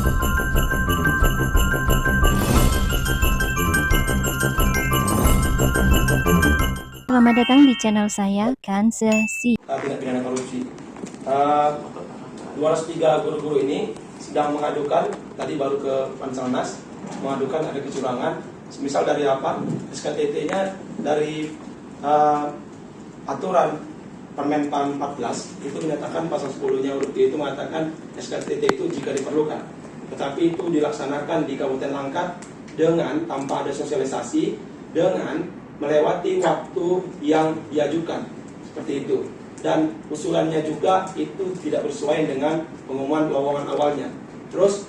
Selamat datang di channel saya, Kansesi. Tindak pidana korupsi. 203 guru-guru ini sedang mengadukan, tadi baru ke Panselnas, mengadukan ada kecurangan. Misal dari apa? SKTT-nya dari aturan Permenpan 14 itu menyatakan pasal 10-nya huruf D itu mengatakan SKTT itu jika diperlukan. Tetapi itu dilaksanakan di Kabupaten Langkat dengan tanpa ada sosialisasi, dengan melewati waktu yang diajukan seperti itu, dan usulannya juga itu tidak bersesuaian dengan pengumuman lowongan awalnya. Terus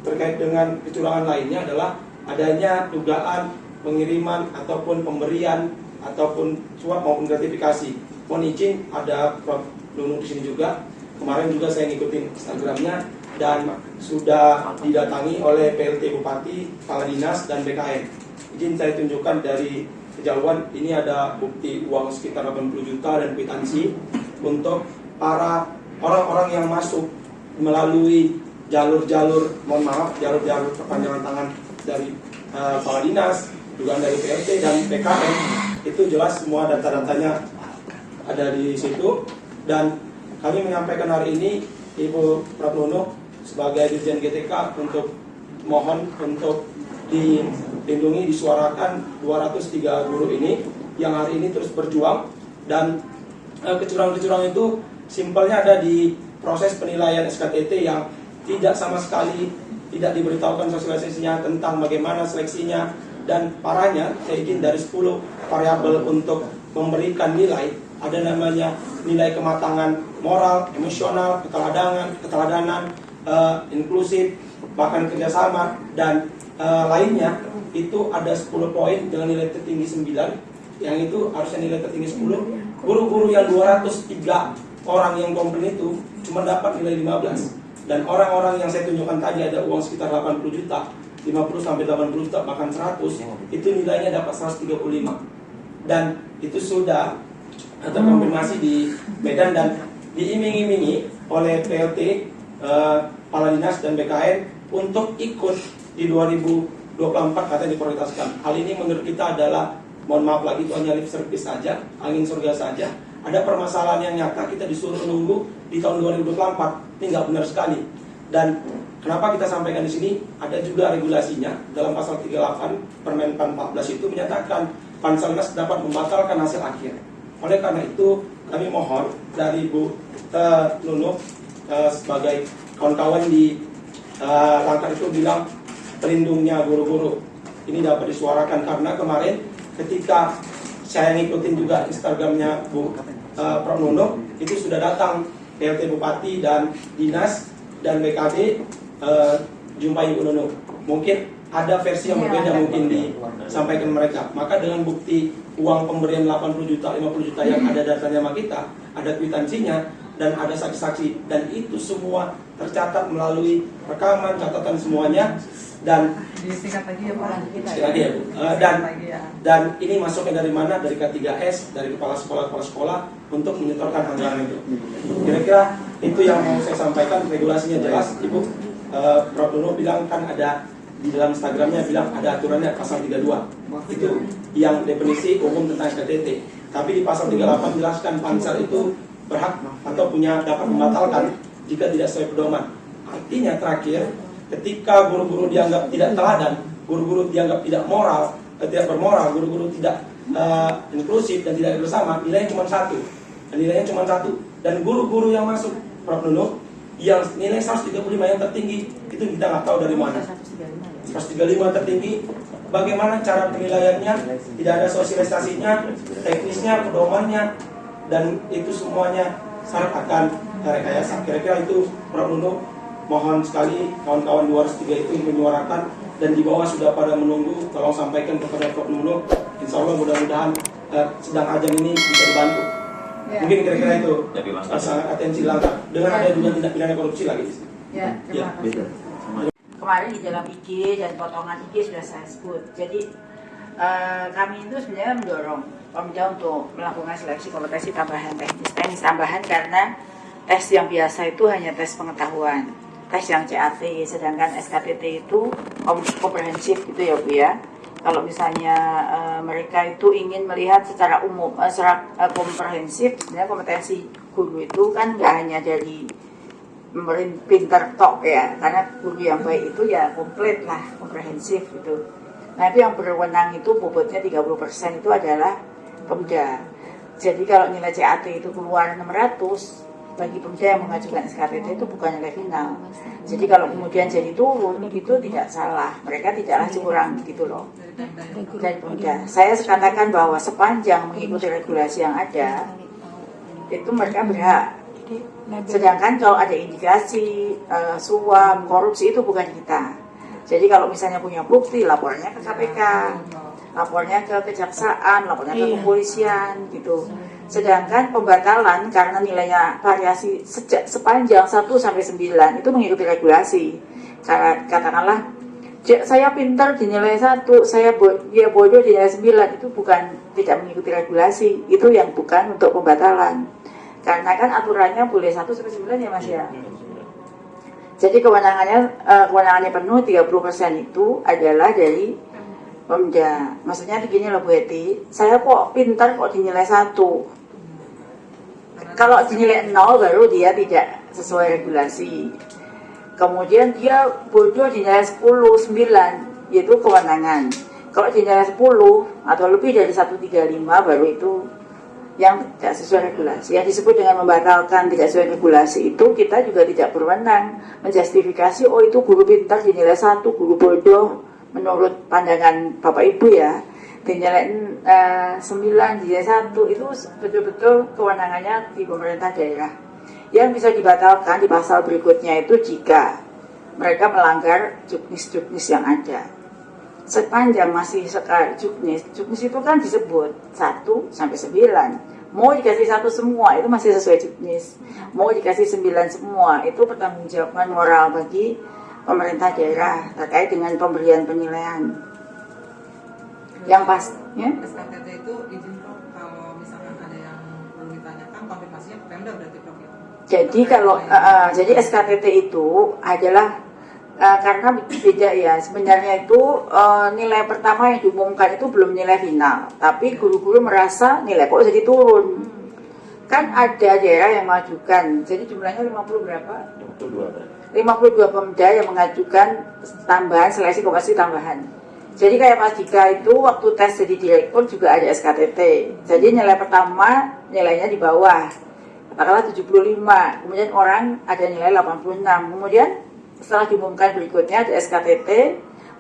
terkait dengan kecurangan lainnya adalah adanya dugaan pengiriman ataupun pemberian ataupun suap maupun gratifikasi. Mohon izin, ada Prof. Nunu di sini juga. Kemarin juga saya ngikutin Instagramnya dan sudah didatangi oleh PLT Bupati, Kepala Dinas dan BKN. Izin saya tunjukkan dari kejauhan, ini ada bukti uang sekitar 80 juta dan kwitansi untuk para orang-orang yang masuk melalui jalur-jalur, mohon maaf, jalur-jalur perpanjangan tangan dari Kepala Dinas, juga dari PLT dan PKN. Itu jelas semua data-datanya ada di situ, dan kami menyampaikan hari ini Ibu Prof. Nunu sebagai Dirjen GTK untuk mohon untuk dilindungi, disuarakan 203 guru ini yang hari ini terus berjuang. Dan kecurangan-kecurangan itu simpelnya ada di proses penilaian SKTT yang tidak sama sekali tidak diberitahukan sosialisasinya tentang bagaimana seleksinya. Dan parahnya, saya izin, dari 10 variabel untuk memberikan nilai, ada namanya nilai kematangan moral, emosional, keteladanan, inklusif, bahkan kerjasama, dan lainnya itu ada 10 poin dengan nilai tertinggi 9, yang itu harusnya nilai tertinggi 10. Guru-guru yang 203 orang yang komplain itu cuma dapat nilai 15. Dan orang-orang yang saya tunjukkan tadi ada uang sekitar 80 juta, 50 sampai 80 juta, bahkan 100, itu nilainya dapat 135. Dan itu sudah terkonfirmasi di Medan dan diiming-imingi oleh PLT, Kepala Dinas dan BKN untuk ikut di 2024 katanya diprioritaskan. Hal ini menurut kita adalah, mohon maaf lagi, itu hanya lip service saja, angin surga saja. Ada permasalahan yang nyata, kita disuruh nunggu di tahun 2024. Ini nggak benar sekali. Dan kenapa kita sampaikan di sini? Ada juga regulasinya dalam pasal 38 Permenpan 14 itu menyatakan Panselnas dapat membatalkan hasil akhir. Oleh karena itu kami mohon dari Bu Nunu sebagai kawan-kawan di Langkat itu bilang pelindungnya guru-guru ini dapat disuarakan, karena kemarin ketika saya ngikutin juga Instagramnya Bu Prof. Nunu, itu sudah datang PLT Bupati dan Dinas dan BKD jumpai Ibu Nunu. Mungkin ada versi yang berbeda mungkin disampaikan mereka. Maka dengan bukti uang pemberian 80 juta, 50 juta yang ada datanya sama kita, ada kwitansinya dan ada saksi-saksi, dan itu semua tercatat melalui rekaman, catatan semuanya. Dan disingkat lagi ya Pak. lagi ya Bu. Dan ini masuknya dari mana? Dari K3S, dari kepala sekolah untuk menyetorkan anggaran itu. Kira-kira itu yang mau saya sampaikan. Regulasinya jelas, Ibu Prof. Nunu bilang kan ada di dalam Instagramnya, bilang ada aturannya pasal 32. Itu yang definisi umum tentang SKTT. Tapi di pasal 38 jelaskan Pansel itu berhak atau punya dapat membatalkan jika tidak sesuai pedoman. Artinya terakhir, ketika guru-guru dianggap tidak teladan, guru-guru dianggap tidak moral, tidak bermoral, guru-guru tidak inklusif dan tidak bersama, nilainya cuma 1. Nilainya cuma 1. Dan guru-guru yang masuk, Prof. Nunu, yang nilai 135 yang tertinggi, itu kita nggak tahu dari mana. 135 tertinggi, bagaimana cara penilaiannya, tidak ada sosialisasinya, teknisnya, pedomannya, dan itu semuanya syarat akan rekayasa. Kira-kira itu Prof. Nunu. Mohon sekali kawan-kawan 203 itu menyuarakan, dan di bawah sudah pada menunggu, tolong sampaikan kepada Prof. Nunu. Insya Allah mudah-mudahan sedang ajang ini bisa dibantu. Ya. Mungkin kira-kira itu sangat atensi Langkat dengan ada dugaan tindak pidana korupsi lagi. Ya, terima kasih. Kemarin di dalam IG dan potongan IG sudah saya sebut. Jadi kami itu sebenarnya mendorong Pemda untuk melakukan seleksi kompetensi tambahan, teknis tambahan, karena tes yang biasa itu hanya tes pengetahuan. tes yang CAT, sedangkan SKTT itu komprehensif gitu ya Bu ya. Kalau misalnya mereka itu ingin melihat secara umum, secara komprehensif, sebenarnya kompetensi guru itu kan nggak hanya dari pinter tok ya, karena guru yang baik itu ya komplit lah, komprehensif gitu. Nah itu yang berwenang itu bobotnya 30% itu adalah Pemda. Jadi kalau nilai CAT itu keluar 600, bagi Pemda yang mengajukan SKTT itu bukan nilai final. Jadi kalau kemudian jadi turun itu tidak salah, mereka tidaklah curang gitu loh. Dari Pemda, saya katakan bahwa sepanjang mengikuti regulasi yang ada, itu mereka berhak. Sedangkan kalau ada indikasi suap, korupsi itu bukan kita. Jadi kalau misalnya punya bukti, lapornya ke KPK, lapornya ke kejaksaan, lapornya ke kepolisian gitu. Sedangkan pembatalan karena nilainya variasi sepanjang 1 sampai 9 itu mengikuti regulasi. Katakanlah saya pintar dinilai 1, dia bodoh dinilai 9, itu bukan tidak mengikuti regulasi, itu yang bukan untuk pembatalan. Karena kan aturannya boleh 1 sampai 9 ya Mas ya. Jadi kewenangannya penuh 30% itu adalah dari Pemda. Maksudnya begini loh Bu Heti, saya kok pintar kok dinilai 1. Kalau dinilai 0 baru dia tidak sesuai regulasi. Kemudian dia bodoh dinilai 10, 9, yaitu kewenangan. Kalau dinilai 10 atau lebih dari 135 baru itu yang tidak sesuai regulasi. Yang disebut dengan membatalkan tidak sesuai regulasi itu kita juga tidak berwenang menjustifikasi, oh itu guru pintar dinilai 1, guru bodoh menurut pandangan Bapak Ibu ya dinilai 9, dinilai 1, itu betul-betul kewenangannya di pemerintah daerah. Yang bisa dibatalkan di pasal berikutnya itu jika mereka melanggar juknis-juknis yang ada. Sepanjang masih juknis itu kan disebut 1 sampai 9. Mau dikasih 1 semua itu masih sesuai juknis. Mau dikasih 9 semua itu pertanggungjawaban moral bagi pemerintah daerah terkait dengan pemberian penilaian. Yang pas ya? SKTT itu izin Prof, kalau misalkan ada yang perlu ditanyakan konfirmasinya ke Pemda berarti Prof ya? Jadi kalau jadi SKTT itu adalah karena beda ya, sebenarnya itu nilai pertama yang diumumkan itu belum nilai final, tapi guru-guru merasa nilai kok jadi turun. Kan ada daerah yang mengajukan, jadi jumlahnya 50 berapa? 52 Pemda yang mengajukan tambahan seleksi kompetensi tambahan. Jadi kayak Mas Dika itu waktu tes jadi direktur juga ada SKTT. Jadi nilai pertama nilainya di bawah, katakanlah 75, kemudian orang ada nilai 86, kemudian setelah diumumkan berikutnya ada SKTT,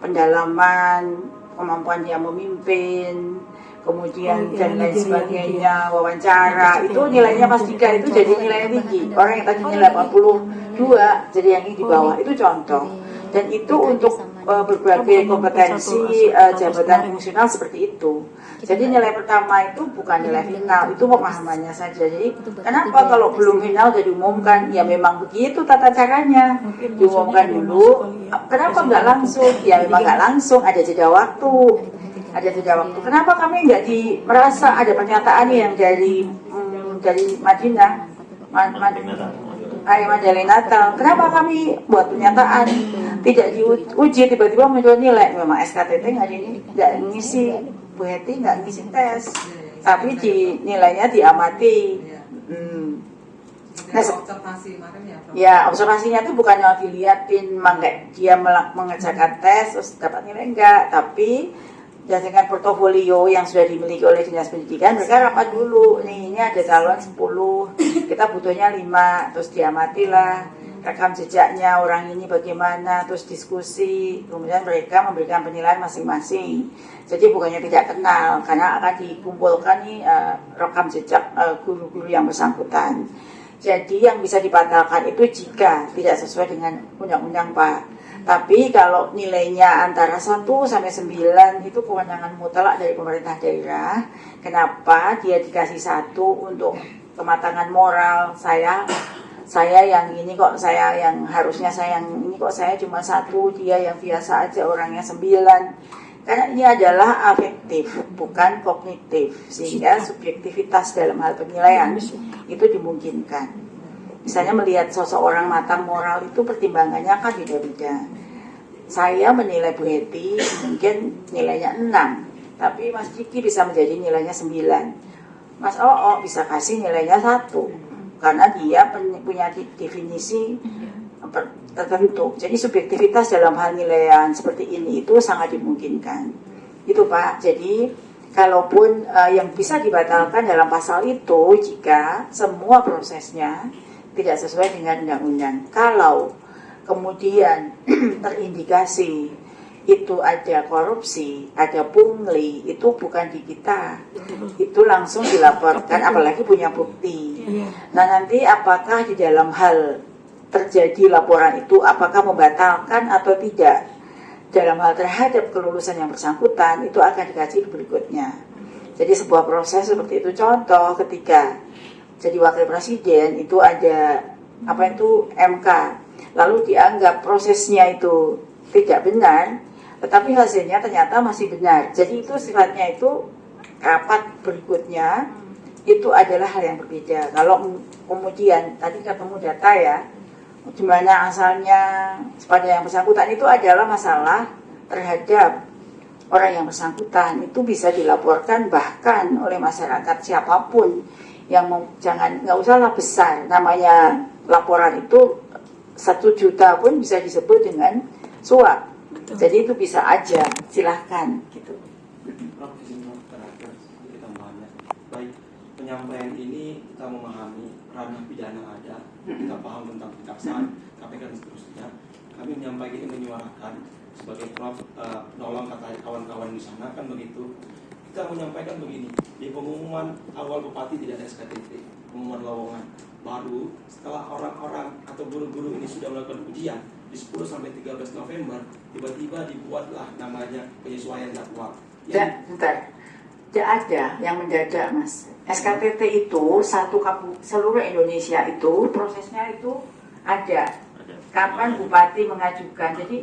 pendalaman, kemampuan dia memimpin, kemudian dan lain sebagainya, wawancara, itu nilainya Mas Dika itu jadi nilai yang tinggi. Orang yang tadi nilai 82 jadi yang ini di bawah, itu contoh. Dan itu untuk berbagai kompetensi jabatan fungsional seperti itu. Jadi nilai pertama itu bukan nilai final, itu pemahamannya saja. Jadi kenapa kalau belum final sudah diumumkan? Ya memang begitu tata caranya. Diumumkan dulu. Kenapa nggak langsung? Ya memang nggak langsung, ada jeda waktu. Ada jeda waktu. Kenapa kami nggak merasa ada pernyataan yang dari Madinah, Madalena Natal. Kenapa kami buat pernyataan tidak diuji tiba-tiba muncul nilai? Memang SKTT nggak ngisi, Bu Heti nggak ngisi tes, tapi nilainya diamati. Nah, observasi kemarin ya Prof? Ya observasinya itu bukan yang dilihatin dia mengerjakan tes terus dapat nilai enggak, tapi berdasarkan portofolio yang sudah dimiliki oleh Dinas Pendidikan, mereka rapat dulu. Ini ada calon 10, kita butuhnya 5, terus diamati lah rekam jejaknya orang ini bagaimana, terus diskusi, kemudian mereka memberikan penilaian masing-masing. Jadi bukannya tidak kenal, karena akan dikumpulkan nih rekam jejak guru-guru yang bersangkutan. Jadi yang bisa dibatalkan itu jika tidak sesuai dengan undang-undang Pak. Tapi kalau nilainya antara 1 sampai 9 itu kewenangan mutlak dari pemerintah daerah. Kenapa dia dikasih 1 untuk kematangan moral saya yang ini kok, saya yang harusnya saya yang ini kok saya cuma 1, dia yang biasa aja orangnya 9. Karena ini adalah afektif, bukan kognitif, sehingga subjektivitas dalam hal penilaian itu dimungkinkan. misalnya melihat sosok orang matang moral itu pertimbangannya kan beda-beda. Saya menilai Bu Heti mungkin nilainya 6, tapi Mas Diki bisa menjadi nilainya 9. Mas Oo bisa kasih nilainya 1, karena dia punya definisi tertentu. Jadi subjektivitas dalam hal nilaian seperti ini itu sangat dimungkinkan. Itu Pak. Jadi kalaupun yang bisa dibatalkan dalam pasal itu jika semua prosesnya tidak sesuai dengan undang-undang. Kalau kemudian terindikasi itu ada korupsi, ada pungli, itu bukan di kita. Itu langsung dilaporkan, apalagi punya bukti. Nah nanti apakah di dalam hal terjadi laporan itu, apakah membatalkan atau tidak dalam hal terhadap kelulusan yang bersangkutan, itu akan dikaji berikutnya. Jadi sebuah proses seperti itu, contoh ketika jadi wakil presiden itu ada MK, lalu dianggap prosesnya itu tidak benar, tetapi hasilnya ternyata masih benar. Jadi itu sifatnya itu rapat berikutnya itu adalah hal yang berbeda. Kalau kemudian tadi ketemu data ya, di mana asalnya pada yang bersangkutan itu adalah masalah terhadap orang yang bersangkutan, itu bisa dilaporkan bahkan oleh masyarakat siapapun yang nggak usahlah besar, namanya laporan itu 1 juta pun bisa disebut dengan suap. Jadi itu bisa aja, silahkan gitu. Prof, izin terakhir sedikit tambahannya. Baik, penyampaian ini kita memahami ranah pidana ada, kita paham tentang kejaksaan, KPK dan seterusnya. Kami menyampaikan ini menyuarakan sebagai penolong kata kawan-kawan di sana kan begitu. Kita menyampaikan begini, di pengumuman awal Bupati tidak ada SKTT, pengumuman lowongan. Baru setelah orang-orang atau guru-guru ini sudah melakukan ujian di 10 sampai 13 November, tiba-tiba dibuatlah namanya penyesuaian jadwal. Dan bentar, tidak ada yang mendadak Mas. SKTT itu seluruh Indonesia itu prosesnya itu ada. Kapan Bupati mengajukan, jadi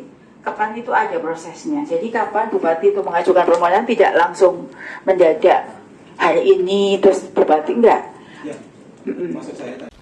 kapan itu ada prosesnya. Jadi kapan Bupati itu mengajukan permohonan tidak langsung mendadak hari ini terus Bupati enggak. Ya, maksud saya tadi.